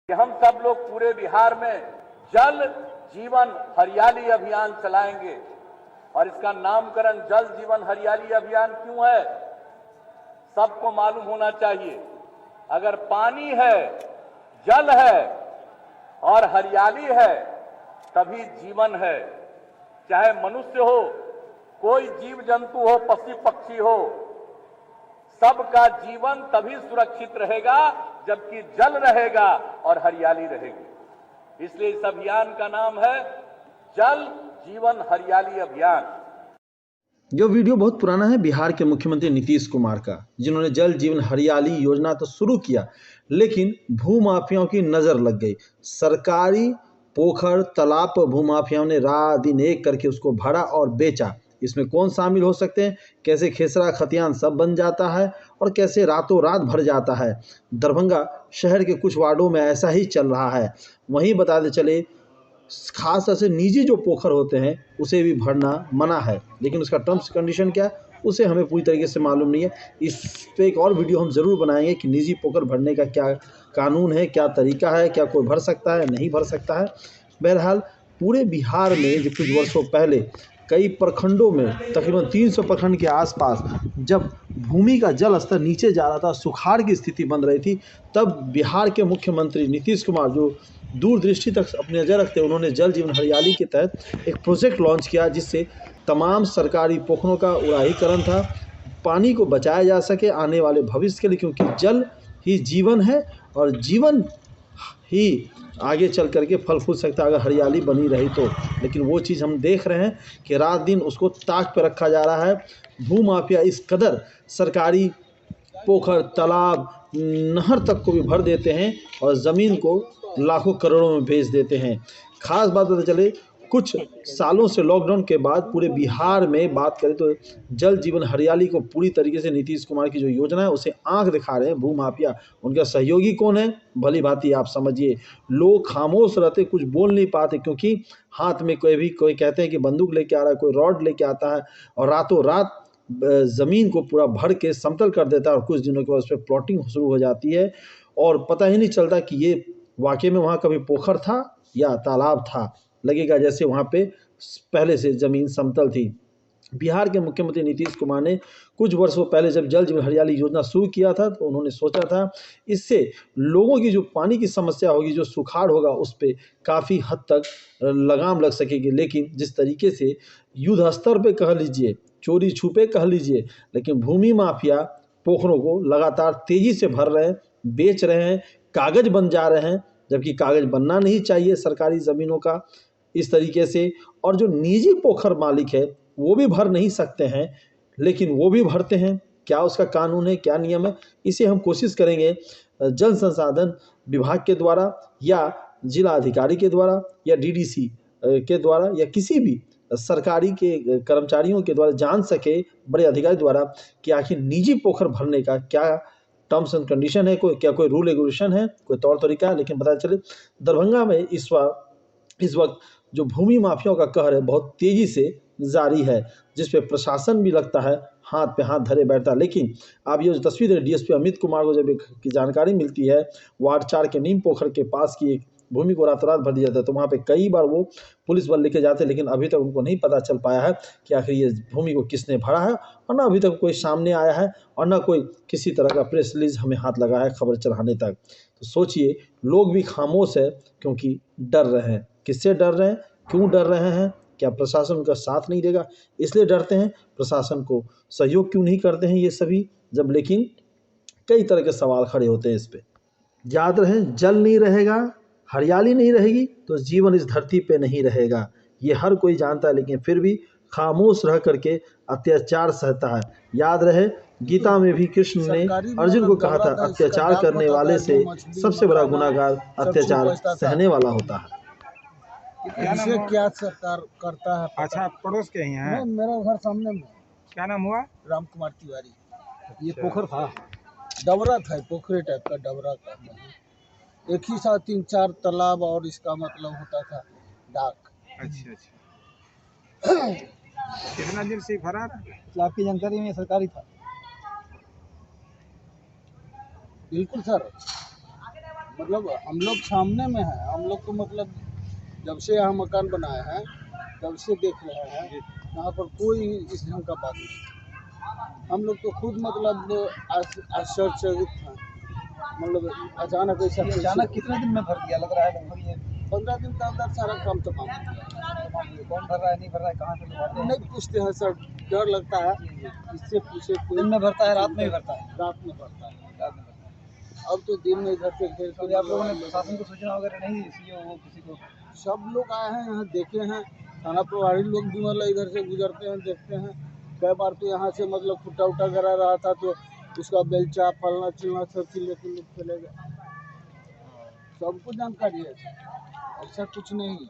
कि हम सब लोग पूरे बिहार में जल जीवन हरियाली अभियान चलाएंगे। और इसका नामकरण जल जीवन हरियाली अभियान क्यों है, सबको मालूम होना चाहिए। अगर पानी है, जल है और हरियाली है, तभी जीवन है। चाहे मनुष्य हो, कोई जीव जंतु हो, पशु पक्षी हो, सबका जीवन तभी सुरक्षित रहेगा जबकि जल रहेगा और हरियाली रहेगी। इसलिए इस अभियान का नाम है जल जीवन हरियाली अभियान। जो वीडियो बहुत पुराना है, बिहार के मुख्यमंत्री नीतीश कुमार का, जिन्होंने जल जीवन हरियाली योजना तो शुरू किया, लेकिन भूमाफियाओं की नज़र लग गई। सरकारी पोखर तालाब पर भूमाफियाओं ने रात दिन एक करके उसको भरा और बेचा। इसमें कौन शामिल हो सकते हैं, कैसे खेसरा खतियान सब बन जाता है और कैसे रातों रात भर जाता है। दरभंगा शहर के कुछ वार्डों में ऐसा ही चल रहा है। वहीं बताते चले, खास तौर से निजी जो पोखर होते हैं उसे भी भरना मना है, लेकिन उसका टर्म्स कंडीशन क्या है उसे हमें पूरी तरीके से मालूम नहीं है। इस पे एक और वीडियो हम ज़रूर बनाएंगे कि निजी पोखर भरने का क्या कानून है, क्या तरीका है, क्या कोई भर सकता है, नहीं भर सकता है। बहरहाल पूरे बिहार में जो कुछ वर्षों पहले कई प्रखंडों में तकरीबन 300 प्रखंड के आसपास जब भूमि का जल स्तर नीचे जा रहा था, सुखाड़ की स्थिति बन रही थी, तब बिहार के मुख्यमंत्री नीतीश कुमार, जो दूरदृष्टि तक अपनी नज़र रखते, उन्होंने जल जीवन हरियाली के तहत एक प्रोजेक्ट लॉन्च किया जिससे तमाम सरकारी पोखरों का उड़ाहीकरण था, पानी को बचाया जा सके आने वाले भविष्य के लिए, क्योंकि जल ही जीवन है और जीवन ही आगे चल करके फल फूल सकता है अगर हरियाली बनी रही तो। लेकिन वो चीज़ हम देख रहे हैं कि रात दिन उसको ताक पर रखा जा रहा है। भूमाफिया इस कदर सरकारी पोखर तालाब नहर तक को भी भर देते हैं और ज़मीन को लाखों करोड़ों में बेच देते हैं। खास बात पता चले, कुछ सालों से लॉकडाउन के बाद पूरे बिहार में बात करें तो जल जीवन हरियाली को पूरी तरीके से नीतीश कुमार की जो योजना है उसे आंख दिखा रहे हैं भूमाफिया। उनका सहयोगी कौन है, भली भांति आप समझिए। लोग खामोश रहते, कुछ बोल नहीं पाते, क्योंकि हाथ में कोई कहते हैं कि बंदूक लेके आ रहा है, कोई रॉड लेके आता है और रातों रात ज़मीन को पूरा भर के समतल कर देता है और कुछ दिनों के बाद उस पर प्लॉटिंग शुरू हो जाती है और पता ही नहीं चलता कि ये वाकई में वहाँ कभी पोखर था या तालाब था। लगेगा जैसे वहाँ पे पहले से ज़मीन समतल थी। बिहार के मुख्यमंत्री नीतीश कुमार ने कुछ वर्षों पहले जब जल जीवन हरियाली योजना शुरू किया था तो उन्होंने सोचा था इससे लोगों की जो पानी की समस्या होगी, जो सुखाड़ होगा, उस पर काफ़ी हद तक लगाम लग सकेगी। लेकिन जिस तरीके से युद्ध स्तर पे कह लीजिए, चोरी छुपे कह लीजिए, लेकिन भूमि माफिया पोखरों को लगातार तेज़ी से भर रहे हैं, बेच रहे हैं, कागज़ बन जा रहे हैं, जबकि कागज़ बनना नहीं चाहिए सरकारी ज़मीनों का इस तरीके से। और जो निजी पोखर मालिक है वो भी भर नहीं सकते हैं, लेकिन वो भी भरते हैं। क्या उसका कानून है, क्या नियम है, इसे हम कोशिश करेंगे जल संसाधन विभाग के द्वारा या जिला अधिकारी के द्वारा या डीडीसी के द्वारा या किसी भी सरकारी के कर्मचारियों के द्वारा जान सके, बड़े अधिकारी द्वारा, कि आखिर निजी पोखर भरने का क्या टर्म्स एंड कंडीशन है, कोई रूल रेगुलेशन है, कोई तौर तरीका है। लेकिन पता चले दरभंगा में इस वक्त जो भूमि माफियाओं का कहर है बहुत तेज़ी से जारी है, जिस पे प्रशासन भी लगता है हाथ पे हाथ धरे बैठता है। लेकिन आप ये जो तस्वीर है, डीएसपी अमित कुमार को जब की जानकारी मिलती है वार्ड 4 के नीम पोखर के पास की एक भूमि को रातों रात भर दिया जाता है, तो वहाँ पे कई बार वो पुलिस बल लेके जाते हैं, लेकिन अभी तक उनको नहीं पता चल पाया है कि आखिर ये भूमि को किसने भरा है, और ना अभी तक कोई सामने आया है और ना कोई किसी तरह का प्रेस रिलीज हमें हाथ लगा है खबर चढ़ाने तक। तो सोचिए, लोग भी खामोश है क्योंकि डर रहे हैं। किससे डर रहे हैं, क्यों डर रहे हैं? क्या प्रशासन उनका साथ नहीं देगा इसलिए डरते हैं? प्रशासन को सहयोग क्यों नहीं करते हैं ये सभी, जब लेकिन कई तरह के सवाल खड़े होते हैं इस पे। याद रहे, जल नहीं रहेगा, हरियाली नहीं रहेगी तो जीवन इस धरती पे नहीं रहेगा। ये हर कोई जानता है, लेकिन फिर भी खामोश रह करके अत्याचार सहता है। याद रहे, गीता में भी कृष्ण ने अर्जुन को कहा था, अत्याचार करने वाले से सबसे बड़ा गुनाहगार अत्याचार सहने वाला होता है। इसे क्या सरकार करता है? अच्छा, पड़ोस के ही हैं? मेरा घर सामने में। क्या नाम हुआ? राम कुमार तिवारी। ये पोखर था, डबरा था, पोखरे टाइप का डबरा का। एक ही साथ 3-4 तालाब और इसका मतलब होता था डाक। अच्छा अच्छा। कितना दिन से फरार है? आपकी जानकारी में सरकारी था? बिल्कुल सर, मतलब हम लोग सामने में हैं, हम लोग को मतलब जब से यहाँ मकान बनाए हैं तब से देख रहे हैं, यहाँ पर कोई इस ढंग का बात नहीं। हम लोग तो खुद मतलब आश्चर्यचकित हैं, मतलब अचानक ऐसा अचानक कितने दिन में भर दिया लग रहा है? लगभग ये 15 दिन के अंदर सारा काम तमाम हो गया। कौन भर रहा है नहीं भर रहा है, कहाँ से लोग आते हैं? नहीं पूछते हैं सर, डर लगता है इससे पूछे कोई। दिन में भरता है रात में भी भरता है? रात में भरता है। रात में भरता है। अब तो दिन में इधर से घेर तो आप लोगों ने प्रशासन को सूचना वगैरह नहीं दी? सीओ वो किसी को? सब लोग आए हैं यहाँ, देखे हैं, थाना प्रभारी लोग भी मतलब इधर से गुजरते हैं, देखते हैं। कई बार तो यहाँ से मतलब फुटा उटा गिरा रहा था तो उसका बेलचा फलना चिलना सब चीज लेके लोग चले गए। सबको जानकारी है, ऐसा कुछ नहीं है।